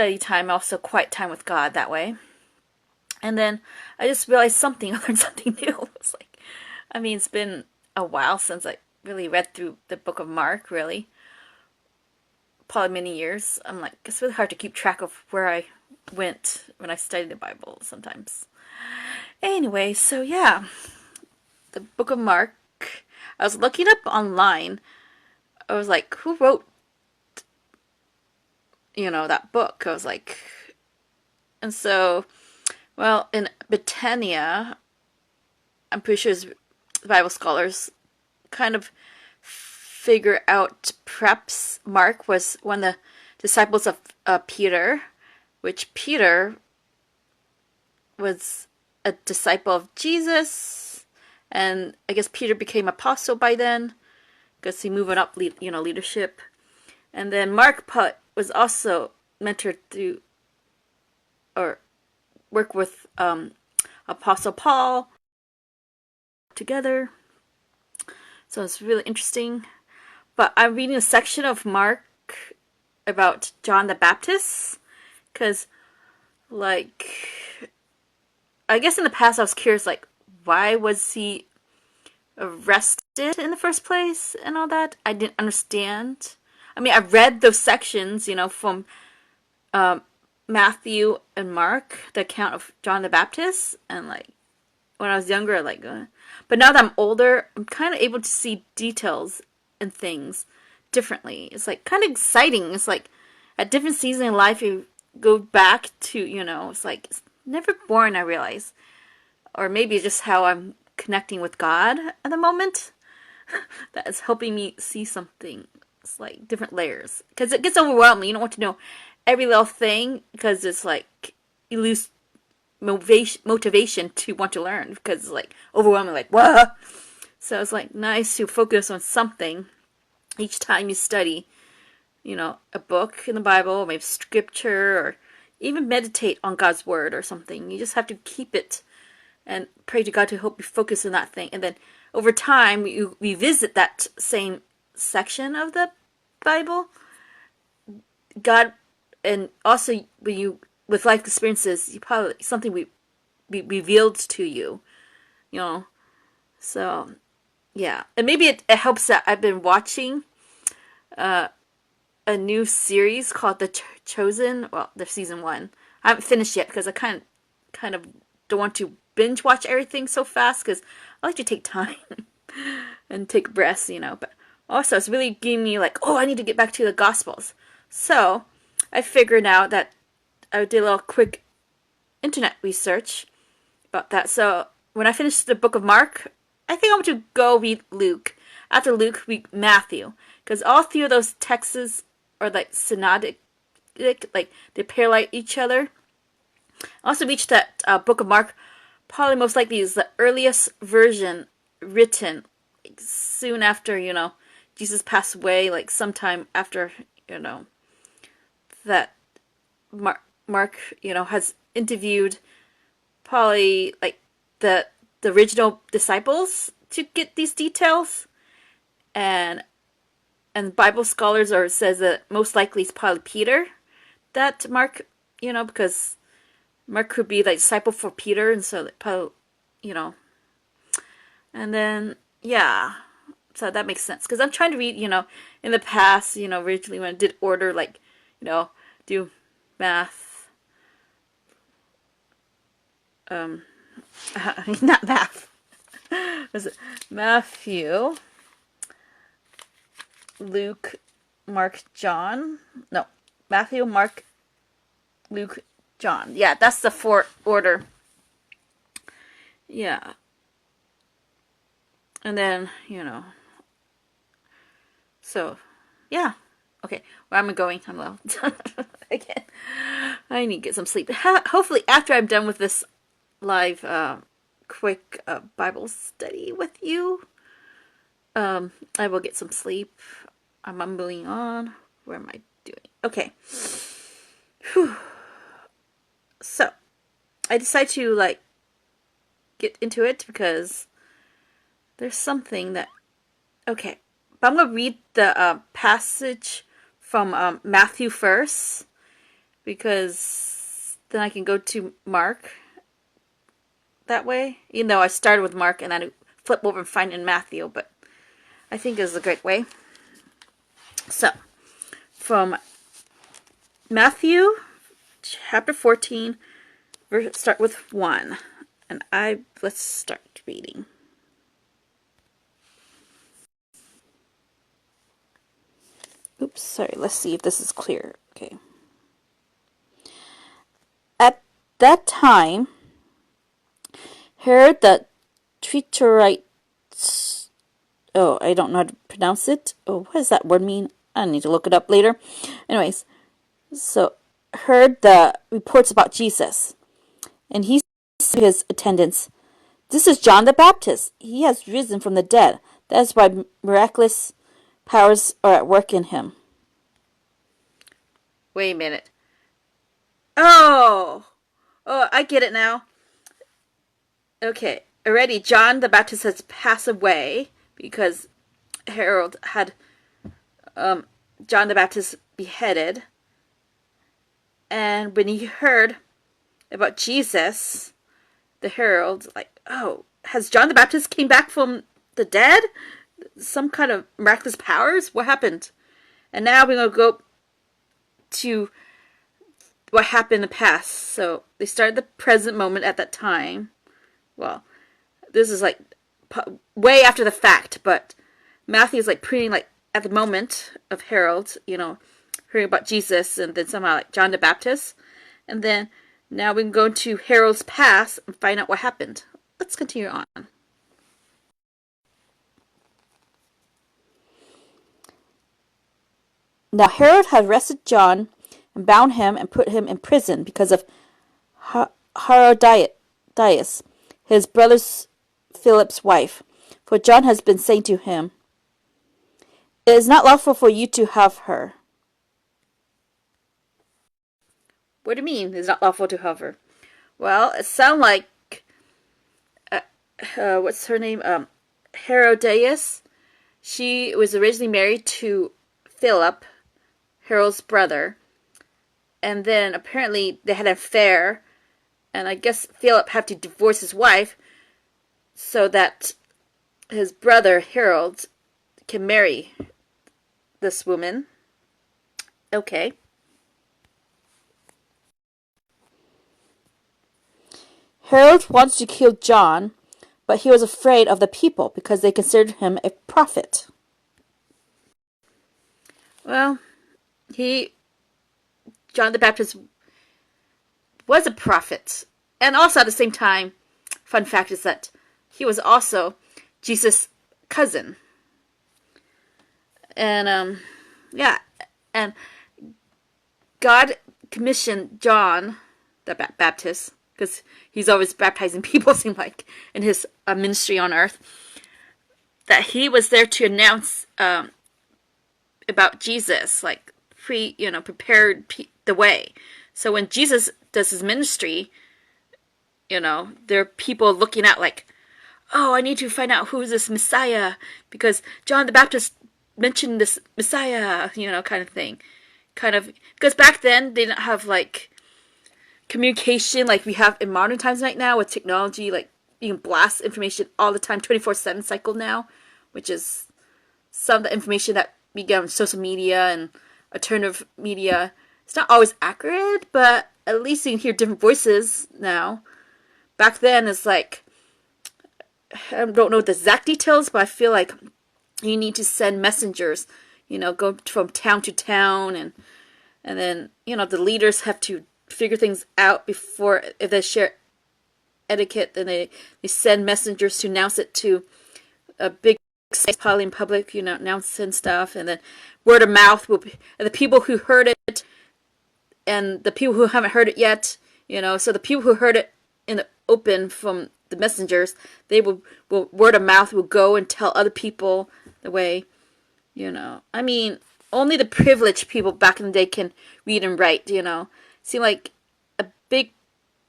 study time, also quiet time with God that way. And then I just realized something. I learned something new. It's like, I mean, it's been a while since I really read through the book of Mark, really. Probably many years. I'm like, it's really hard to keep track of where I went when I studied the Bible sometimes. Anyway, so yeah, the book of Mark. I was looking up online. I was like, who wrote, that book? I was like, and so, well, in Britannia, I'm pretty sure the Bible scholars kind of figure out perhaps Mark was one of the disciples of Peter, which Peter was a disciple of Jesus, and I guess Peter became apostle by then because he moving up, leadership. And then Mark was also mentored through or work with Apostle Paul together. So it's really interesting. But I'm reading a section of Mark about John the Baptist because, like, I guess in the past I was curious, like, why was he arrested in the first place and all that? I didn't understand. I mean, I read those sections, from Matthew and Mark, the account of John the Baptist, and like when I was younger, but now that I'm older, I'm kind of able to see details and things differently. It's like kind of exciting. It's like at different seasons in life, you go back to, it's like it's never boring, I realize. Or maybe just how I'm connecting with God at the moment that is helping me see something. It's like different layers. Because it gets overwhelming. You don't want to know every little thing because it's like you lose motivation to want to learn because it's like overwhelming, like, what? So it's like nice to focus on something each time you study, a book in the Bible, or maybe scripture, or even meditate on God's word or something. You just have to keep it and pray to God to help you focus on that thing. And then over time, you revisit that same section of the Bible. God, and also when you, with life experiences, you probably, something be revealed to you, So, yeah. And maybe it helps that I've been watching a new series called The Chosen. Well, the season 1. I haven't finished yet because I kind of don't want to binge watch everything so fast because I like to take time and take breaths, But also, it's really giving me like, oh, I need to get back to the Gospels. So, I figured out that I did a little quick internet research about that. So, when I finish the book of Mark, I think I'm going to go read Luke. After Luke, read Matthew. Because all three of those texts are like synodic, like they parallel each other. I also reached that book of Mark, probably most likely is the earliest version written soon after, Jesus passed away, like sometime after, that Mark, has interviewed probably like the original disciples to get these details, and Bible scholars says that most likely it's probably Peter that Mark, because Mark could be like disciple for Peter, and so probably, and then yeah, so that makes sense because I'm trying to read, in the past, originally when I did order like, do math, not math. Was it Matthew, Luke, Mark, John? No, Matthew, Mark, Luke, John. Yeah, that's the order. Yeah. And then, so, yeah. Okay, where am I going? I'm low. Again, I need to get some sleep. Hopefully, after I'm done with this live, quick Bible study with you, I will get some sleep. I'm mumbling on. Where am I doing? Okay. Whew. So, I decided to, like, get into it because there's something that... Okay. But I'm going to read the passage from Matthew first. because then I can go to Mark that way. Even though I started with Mark and then I flip over and find in Matthew, but I think this is a great way. So, from Matthew chapter 14, start with 1. And let's start reading. Oops, sorry, let's see if this is clear. Okay. At that time, Herod the Tetrarch, I don't know how to pronounce it. What does that word mean? I need to look it up later. Anyways, so heard the reports about Jesus, and he said to his attendants, "This is John the Baptist. He has risen from the dead. That is why miraculous powers are at work in him." Wait a minute. Oh, I get it now. Okay, already John the Baptist has passed away because Herod had John the Baptist beheaded. And when he heard about Jesus, the herald, has John the Baptist came back from the dead? Some kind of miraculous powers? What happened? And now we're going to go to what happened in the past. So they started the present moment at that time. Well, this is way after the fact, but Matthew is putting at the moment of Herod, hearing about Jesus, and then somehow John the Baptist, and then now we can go to Herod's past and find out what happened. Let's continue on. Now Herod had arrested John and bound him and put him in prison because of Herodias, his brother Philip's wife. For John has been saying to him, "It is not lawful for you to have her." What do you mean it's not lawful to have her? Well, it sounds like, what's her name? Herodias. She was originally married to Philip, Herod's brother. And then apparently they had an affair. And I guess Philip had to divorce his wife so that his brother, Herod, can marry this woman. Okay. Herod wanted to kill John, but he was afraid of the people because they considered him a prophet. Well, John the Baptist was a prophet. And also at the same time, fun fact is that he was also Jesus' cousin. And, and God commissioned John the Baptist, because he's always baptizing people, seems like, in his ministry on earth, that he was there to announce about Jesus, prepared the way. So when Jesus does his ministry, there are people looking at I need to find out who's this Messiah, because John the Baptist mentioned this Messiah, kind of thing. Because back then they didn't have communication like we have in modern times right now with technology. You can blast information all the time, 24/7 cycle now, which is some of the information that we get on social media and alternative media. It's not always accurate, but at least you can hear different voices now. Back then, it's I don't know the exact details, but I feel like you need to send messengers, go from town to town, and then, the leaders have to figure things out before, if they share etiquette, then they send messengers to announce it to a big space, probably in public, announce and stuff, and then word of mouth will be, and the people who heard it, and the people who haven't heard it yet, so the people who heard it in the open from the messengers, they will word of mouth will go and tell other people the way, I mean, only the privileged people back in the day can read and write, Seemed like a big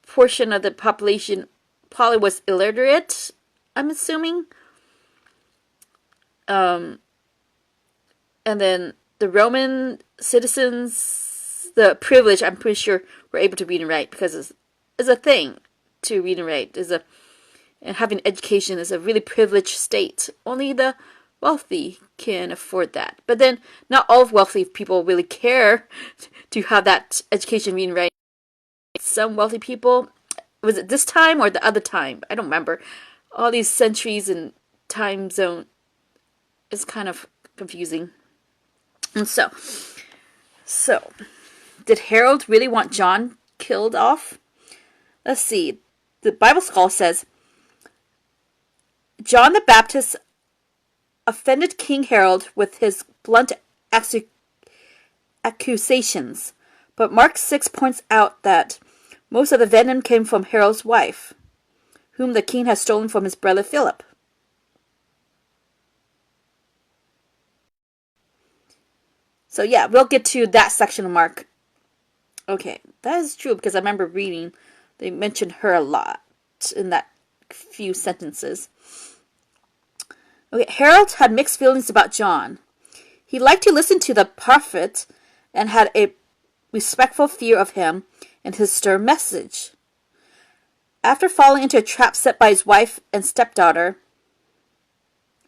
portion of the population probably was illiterate, I'm assuming. And then the Roman citizens, the privilege, I'm pretty sure we're able to read and write because it's a thing to read and write. And having education is a really privileged state. Only the wealthy can afford that. But then not all wealthy people really care to have that education, reading and writing. Some wealthy people, was it this time or the other time? I don't remember. All these centuries and time zone is kind of confusing. And so did Harold really want John killed off? Let's see. The Bible scholar says, John the Baptist offended King Harold with his blunt accusations, but Mark 6 points out that most of the venom came from Harold's wife, whom the king had stolen from his brother Philip. So yeah, we'll get to that section of Mark. Okay, that is true because I remember reading they mentioned her a lot in that few sentences. Okay, Harold had mixed feelings about John. He liked to listen to the prophet and had a respectful fear of him and his stern message. After falling into a trap set by his wife and stepdaughter,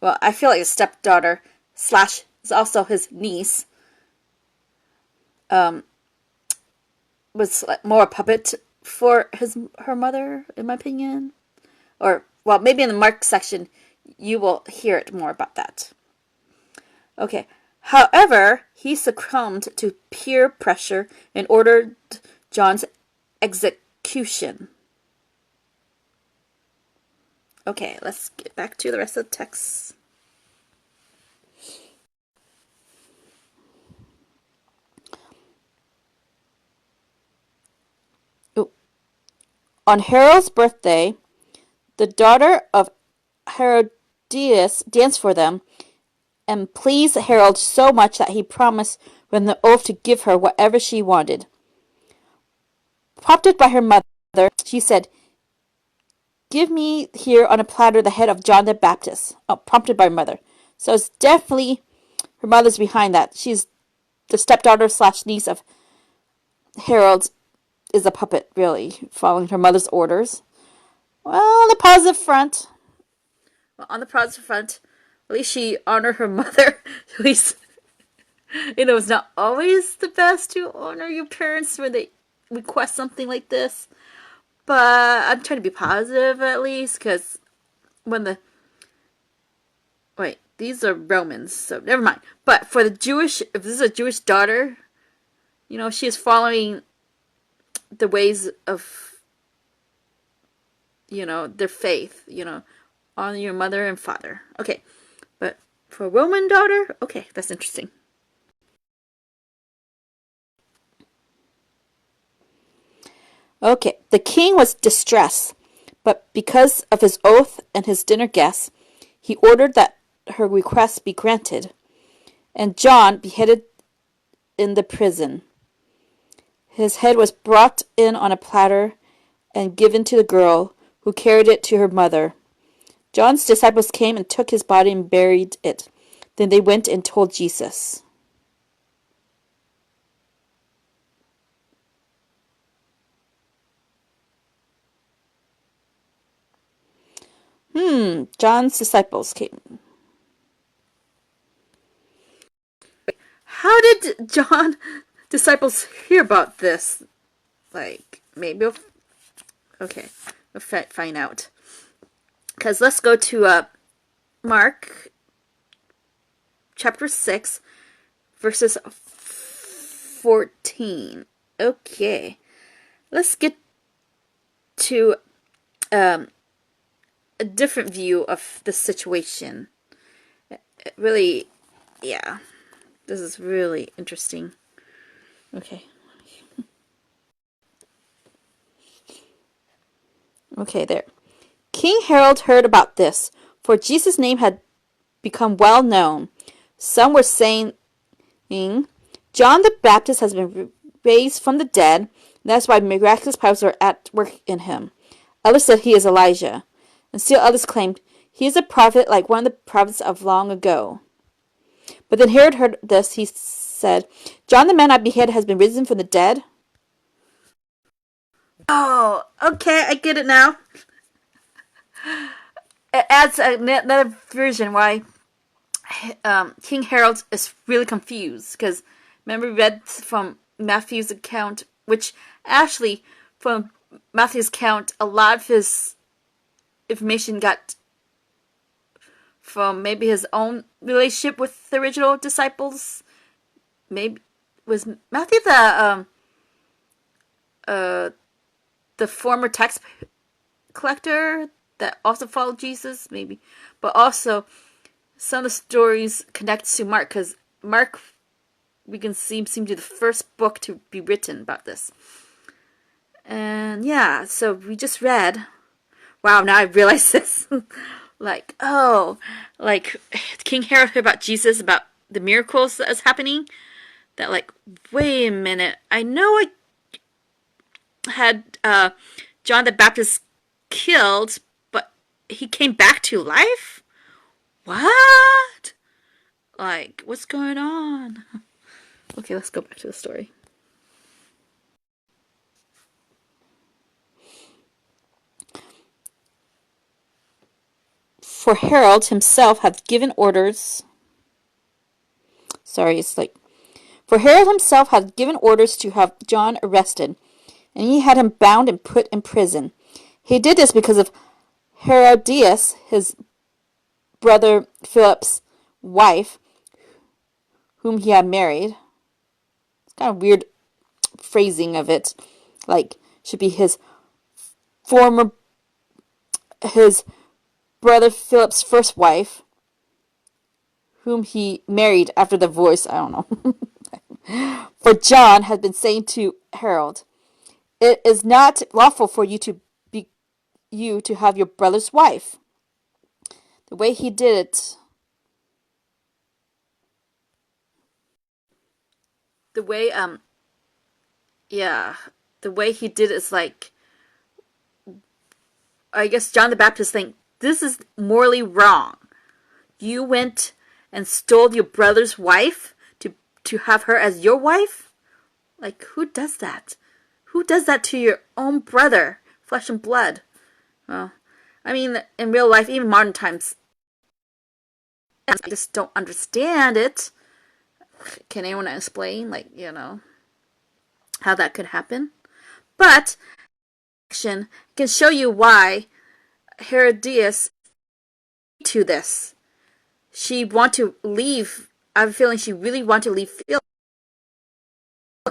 well, I feel like his stepdaughter / is also his niece, was more a puppet for her mother, in my opinion. Or, well, maybe in the Mark section, you will hear it more about that. Okay. However, he succumbed to peer pressure and ordered John's execution. Okay, let's get back to the rest of the text. On Harold's birthday, the daughter of Herodias danced for them and pleased Harold so much that he promised with an oath to give her whatever she wanted. Prompted by her mother, she said, "Give me here on a platter the head of John the Baptist." Oh, prompted by her mother. So it's definitely her mother's behind that. She's the stepdaughter / niece of Harold, is a puppet, really, following her mother's orders. Well, on the positive front, at least she honored her mother. At least, it's not always the best to honor your parents when they request something like this. But I'm trying to be positive at least, because these are Romans, so never mind. But for the Jewish, if this is a Jewish daughter, she is following the ways of, their faith, honor your mother and father. Okay, but for a Roman daughter, okay, that's interesting. Okay, the king was distressed, but because of his oath and his dinner guests, he ordered that her request be granted, and John beheaded in the prison. His head was brought in on a platter and given to the girl, who carried it to her mother. John's disciples came and took his body and buried it. Then they went and told Jesus. John's disciples came. How did John's disciples hear about this? Maybe okay, we'll find out. Because let's go to Mark chapter 6, verses 14. Okay, let's get to a different view of the situation. Really, yeah, this is really interesting. Okay. Okay, there. King Harold heard about this, for Jesus' name had become well known. Some were saying, John the Baptist has been raised from the dead, and that's why miraculous powers are at work in him. Others said he is Elijah, and still others claimed he is a prophet like one of the prophets of long ago. But then Herod heard this. He said, John the man I beheaded has been risen from the dead. Oh, okay, I get it now. It adds another version why King Harold is really confused. Because remember, we read from Matthew's account, which actually, from Matthew's account, a lot of his information got from maybe his own relationship with the original disciples. Maybe was Matthew the former tax collector that also followed Jesus, maybe, but also some of the stories connect to Mark because Mark, we can see, seemed to be the first book to be written about this. And yeah, so we just read. Wow, now I realize this. Like, oh, like King Herod heard about Jesus, about the miracles that was happening. That like, wait a minute, I know I had John the Baptist killed, but he came back to life? What? Like, what's going on? Okay, let's go back to the story. For Harold himself hath given orders. Sorry, it's like. For Herod himself had given orders to have John arrested, and he had him bound and put in prison. He did this because of Herodias, his brother Philip's wife, whom he had married. It's kind of weird phrasing of it. Like, should be his brother Philip's first wife, whom he married after the voice. I don't know. For John had been saying to Harold, it is not lawful for you to have your brother's wife. The way he did it, the way yeah, the way he did it is like, I guess John the Baptist think this is morally wrong. You went and stole your brother's wife to have her as your wife? Like, who does that? Who does that to your own brother, flesh and blood? Well, I mean, in real life, even modern times, I just don't understand it. Can anyone explain, like, how that could happen? But action can show you why Herodias to this. She want to leave. I have a feeling she really wanted to leave Philip.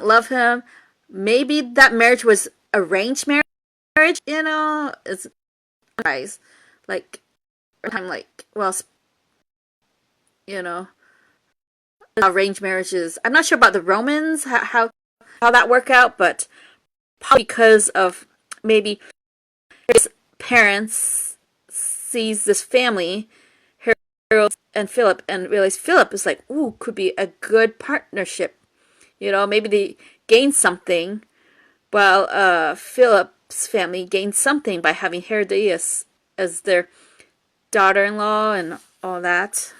Love him. Maybe that marriage was arranged marriage. It's guys like I'm like, well, arranged marriages. I'm not sure about the Romans how that worked out, but probably because of maybe his parents sees this family, Harold and Philip, and realize Philip is like, ooh, could be a good partnership. Maybe they gain something, while Philip's family gained something by having Herodias as their daughter-in-law and all that.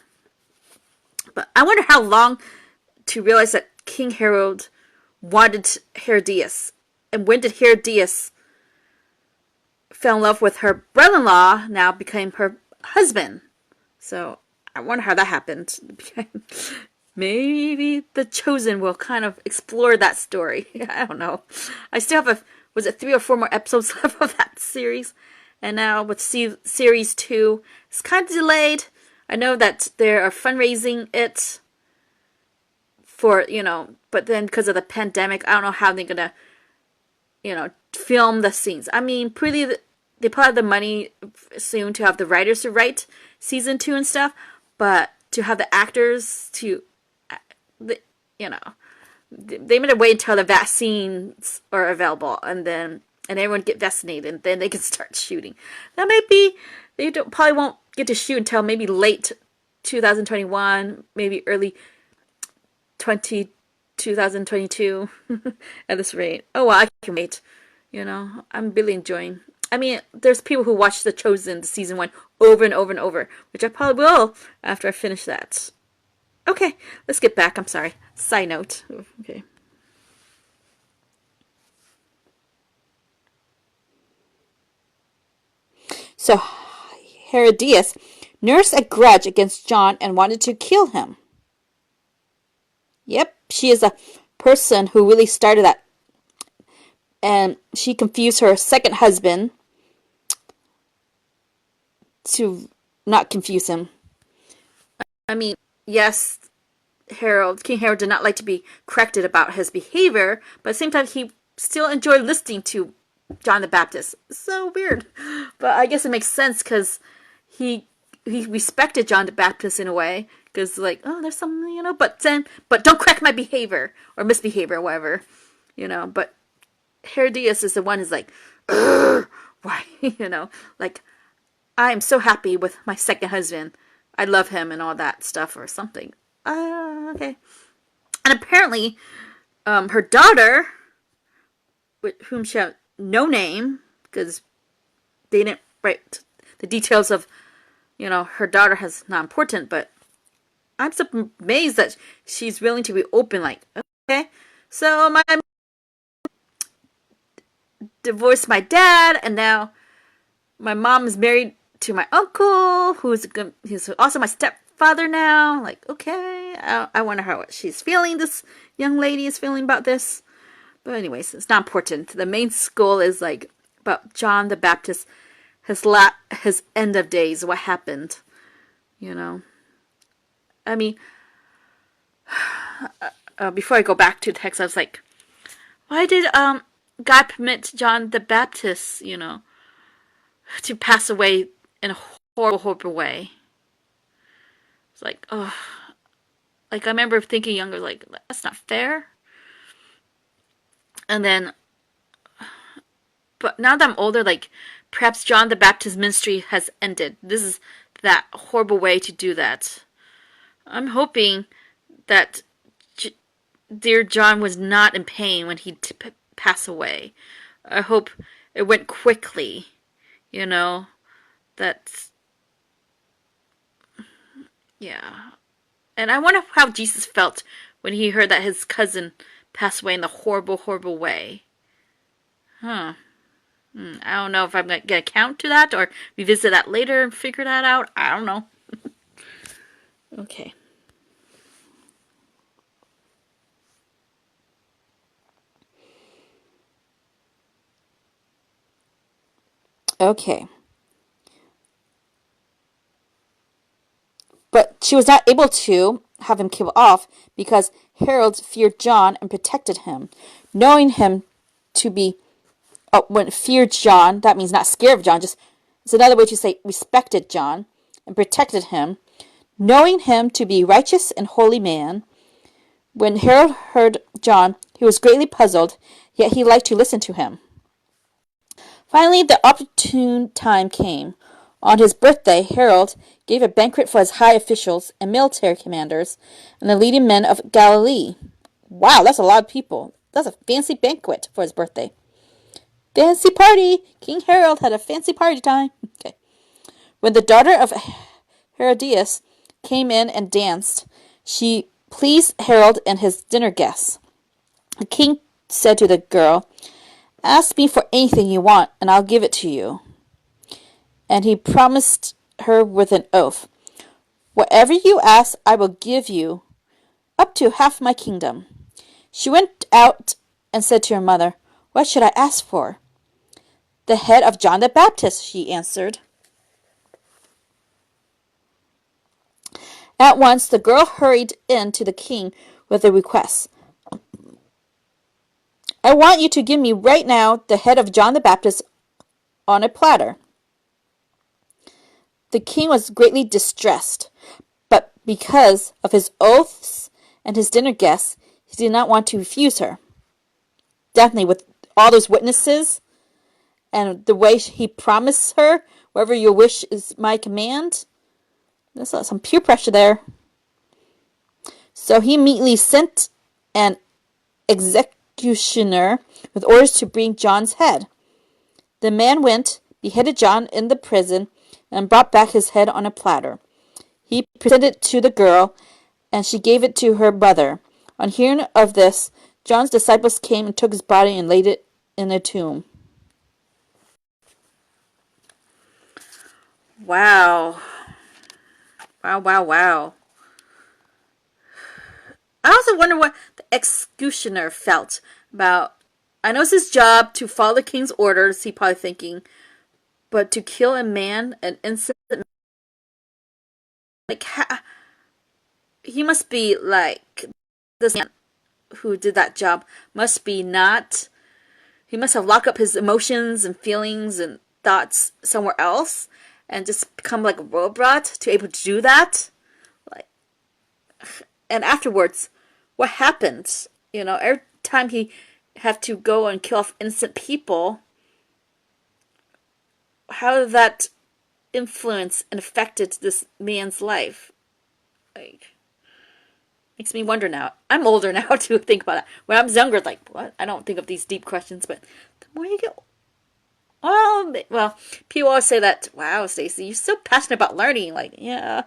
But I wonder how long to realize that King Herod wanted Herodias. And when did Herodias fell in love with her brother-in-law, now became her husband? So I wonder how that happened. Maybe The Chosen will kind of explore that story. I don't know. I still have was it 3 or 4 more episodes left of that series? And now with series 2, it's kind of delayed. I know that they are fundraising it for, but then because of the pandemic, I don't know how they're going to, film the scenes. I mean, they probably have the money soon to have the writers to write season 2 and stuff, but to have the actors to, they might wait until the vaccines are available and everyone get vaccinated and then they can start shooting. That may be, probably won't get to shoot until maybe late 2021, maybe early 2022 at this rate. Oh, well, I can wait. I'm really enjoying. I mean, there's people who watch The Chosen, the season 1, over and over and over, which I probably will after I finish that. Okay, let's get back. I'm sorry. Side note. Okay. So Herodias nursed a grudge against John and wanted to kill him. Yep, she is a person who really started that. And she confused her second husband to not confuse him. I mean, yes, King Harold did not like to be corrected about his behavior, but at the same time, he still enjoyed listening to John the Baptist. So weird. But I guess it makes sense because he respected John the Baptist in a way. Because, like, oh, there's some, but don't correct my behavior or misbehavior or whatever, But Herodias is the one who's like, why, like, I'm so happy with my second husband. I love him and all that stuff or something. Okay. And apparently, her daughter, with whom she had no name, because they didn't write the details of, her daughter has not important, but I'm so amazed that she's willing to be open, like, okay, so my divorced my dad, and now my mom is married to my uncle, who's also my stepfather now. Like, okay, I wonder how she's feeling. This young lady is feeling about this. But anyways, it's not important. The main goal is like about John the Baptist, his end of days, what happened. I mean, before I go back to the text, I was like, why did God permit John the Baptist, to pass away in a horrible, horrible way? It's like, oh, like I remember thinking younger, like, that's not fair. And then, but now that I'm older, like, perhaps John the Baptist ministry has ended. This is that horrible way to do that. I'm hoping that dear John was not in pain when he passed away. I hope it went quickly, that, yeah. And I wonder how Jesus felt when he heard that his cousin passed away in the horrible, horrible way. Huh. I don't know if I'm going to get a count to that or revisit that later and figure that out. I don't know. Okay. Okay. But she was not able to have him killed off because Harold feared John and protected him. Knowing him to be, when feared John, that means not scared of John, just it's another way to say respected John and protected him. Knowing him to be righteous and holy man, when Harold heard John, he was greatly puzzled, yet he liked to listen to him. Finally, the opportune time came. On his birthday, Harold gave a banquet for his high officials and military commanders and the leading men of Galilee. Wow, that's a lot of people. That's a fancy banquet for his birthday. Fancy party! King Harold had a fancy party time. Okay. When the daughter of Herodias came in and danced, she pleased Harold and his dinner guests. The king said to the girl, "Ask me for anything you want, and I'll give it to you." And he promised her with an oath, "Whatever you ask, I will give you, up to half my kingdom." She went out and said to her mother, "What should I ask for?" "The head of John the Baptist," she answered. At once the girl hurried in to the king with a request. "I want you to give me right now the head of John the Baptist on a platter." The king was greatly distressed, but because of his oaths and his dinner guests, he did not want to refuse her. Definitely, with all those witnesses and the way he promised her, "Whatever your wish is my command," there's some peer pressure there. So he immediately sent an executioner with orders to bring John's head. The man went, beheaded John in the prison, and brought back his head on a platter. He presented it to the girl, and she gave it to her brother. On hearing of this, John's disciples came and took his body and laid it in a tomb. Wow. Wow, wow, wow. I also wonder what the executioner felt about. I know it's his job to follow the king's orders, he probably thinking, but to kill a man, an innocent, like, he must be like, this man who did that job must be not, he must have locked up his emotions and feelings and thoughts somewhere else and just become like a robot to able to do that. Like, and afterwards, what happened? You know, every time he have to go and kill off innocent people, how did that influence and affected this man's life? Like, makes me wonder now. I'm older now to think about it. When I was younger, like, what? I don't think of these deep questions, but the more you get, well, people always say that, wow, Stacy, you're so passionate about learning. Like, yeah,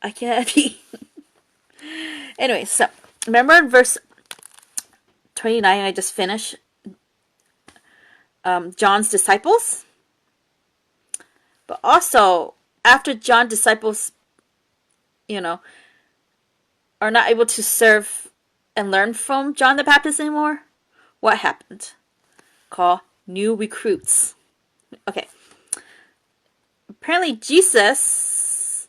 I can't be. Anyway, so, remember in verse 29, I just finished, John's disciples? But also, after John's disciples, you know, are not able to serve and learn from John the Baptist anymore, what happened? Called new recruits. Okay. Apparently, Jesus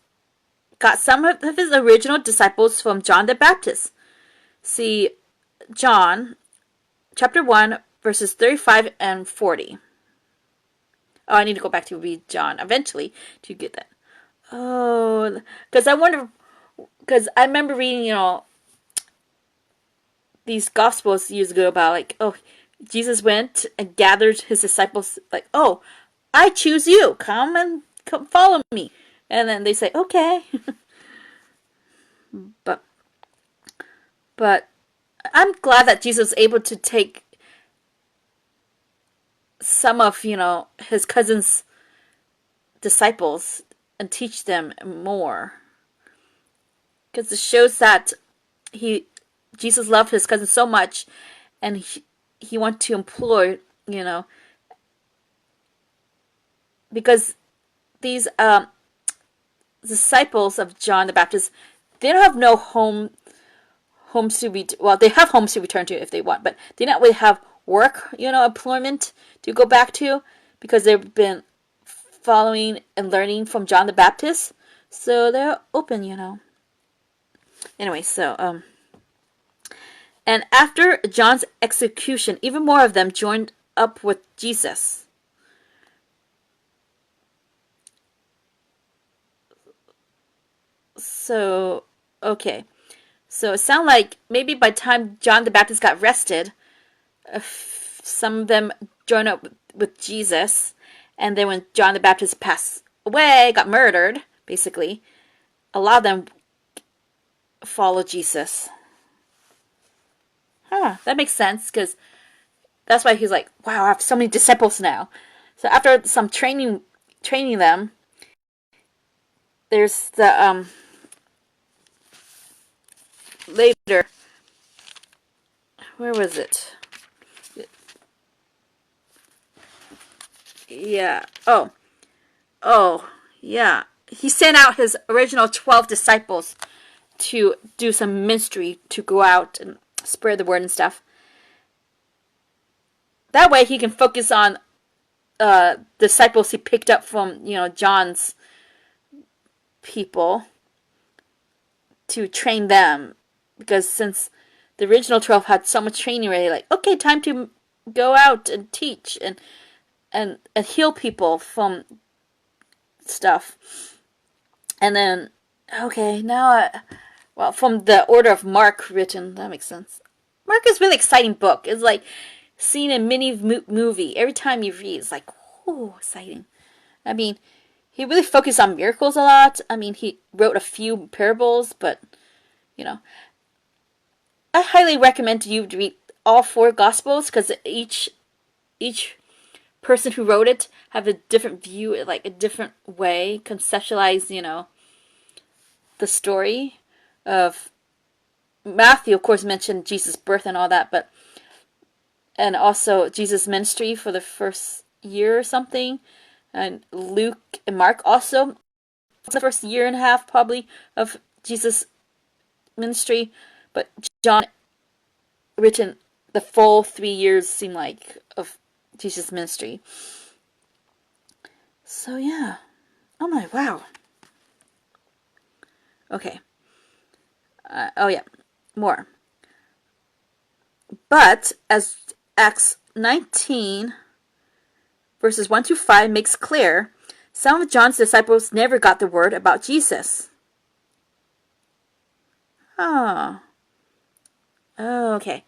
got some of his original disciples from John the Baptist. See, John, chapter 1, verses 35 and 40. Oh, I need to go back to read John eventually to get that. Oh, because I wonder, because I remember reading, you know, these Gospels years ago about, like, oh, Jesus went and gathered his disciples, like, oh, I choose you. Come follow me. And then they say, okay. but I'm glad that Jesus was able to take some of, you know, his cousin's disciples and teach them more. Because it shows that Jesus loved his cousin so much, and he wanted to employ, you know, because these disciples of John the Baptist, they don't have no homes to be, well, they have homes to return to if they want, but they don't really have work, you know, employment to go back to, because they've been following and learning from John the Baptist, so they're open, you know. Anyway, so and after John's execution, even more of them joined up with Jesus. So, okay. So it sounds like maybe by the time John the Baptist got arrested, some of them joined up with Jesus, and then when John the Baptist passed away, got murdered, basically, a lot of them followed Jesus. Huh, that makes sense, because that's why he's like, wow, I have so many disciples now. So after some training them, there's the, later, where was it? Yeah, yeah. He sent out his original 12 disciples to do some ministry, to go out and spread the word and stuff. That way he can focus on disciples he picked up from, you know, John's people, to train them. Because since the original 12 had so much training already, like, okay, time to go out and teach and heal people from stuff. And then, okay, now, well, from the order of Mark written, that makes sense. Mark is a really exciting book. It's like seeing a mini movie. Every time you read, it's like, oh, exciting. I mean, he really focused on miracles a lot. I mean, he wrote a few parables, but, you know, I highly recommend you to read all 4 Gospels, because each person who wrote it have a different view, like a different way, conceptualize, you know, the story of Matthew, of course, mentioned Jesus' birth and all that, but and also Jesus' ministry for the first year or something. And Luke and Mark also the first year and a half probably of Jesus' ministry, but John written the full 3 years seem like of Jesus' ministry. So yeah. Oh my wow. Okay. Oh yeah. More. But as Acts 19 verses 1 to 5 makes clear, some of John's disciples never got the word about Jesus. Oh. Oh, okay.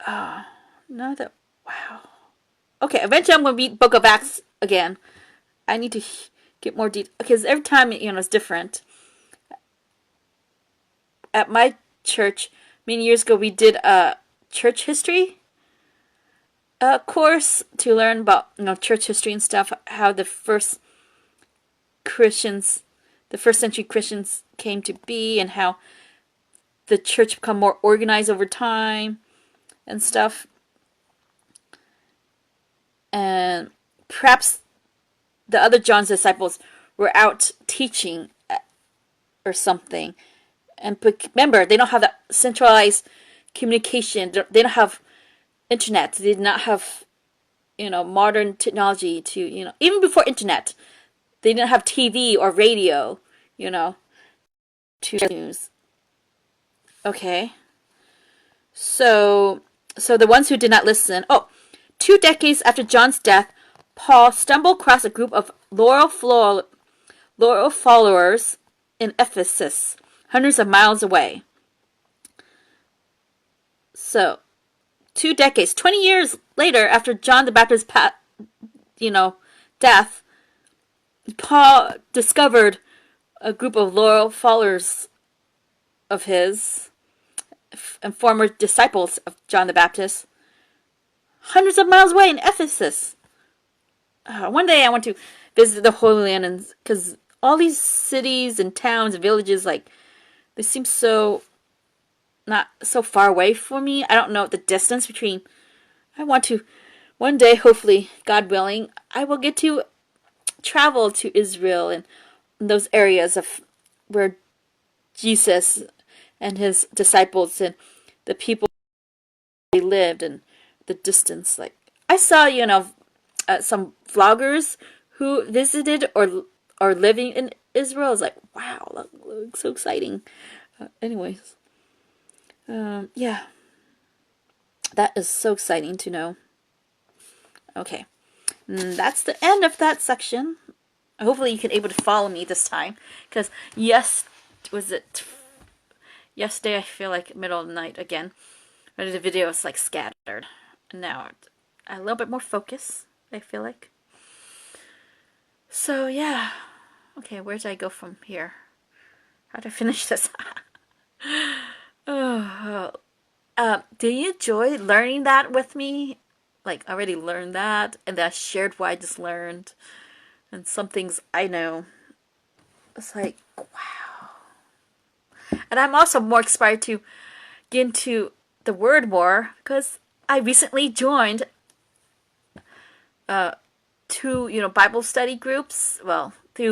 Oh, no, that. Wow. Okay, eventually I'm going to read Book of Acts again. I need to get more detail because every time, it's different. At my church, many years ago, we did a church history course to learn about, church history and stuff, how the first Christians, the first century Christians came to be, and how the church become more organized over time and stuff. And perhaps the other John's disciples were out teaching or something. And remember, they don't have that centralized communication. They don't have internet. They did not have, modern technology to, even before internet, they didn't have TV or radio, to news. Okay. So the ones who did not listen. Oh, 2 decades after John's death, Paul stumbled across a group of loyal followers in Ephesus, hundreds of miles away. So, 2 decades, 20 years later, after John the Baptist's death, Paul discovered a group of loyal followers of his and former disciples of John the Baptist, hundreds of miles away in Ephesus. One day I want to visit the Holy Land, and because all these cities and towns and villages, like, they seem so not so far away for me. I don't know the distance between. I want to, one day, hopefully, God willing, I will get to travel to Israel and those areas of where Jesus and his disciples and the people they lived, and the distance. Like, I saw, some vloggers who visited or are living in Israel. I was like, wow, that looks so exciting. Anyways, yeah, that is so exciting to know. Okay, that's the end of that section. Hopefully you can able to follow me this time, because yesterday I feel like middle of the night again. But the video is like scattered. Now a little bit more focus, I feel like. So yeah. Okay, where did I go from here? How do I finish this? Oh, do you enjoy learning that with me? Like, I already learned that, and then I shared what I just learned, and some things I know. It's like, wow. And I'm also more excited to get into the word more, because I recently joined 2, Bible study groups. Well, through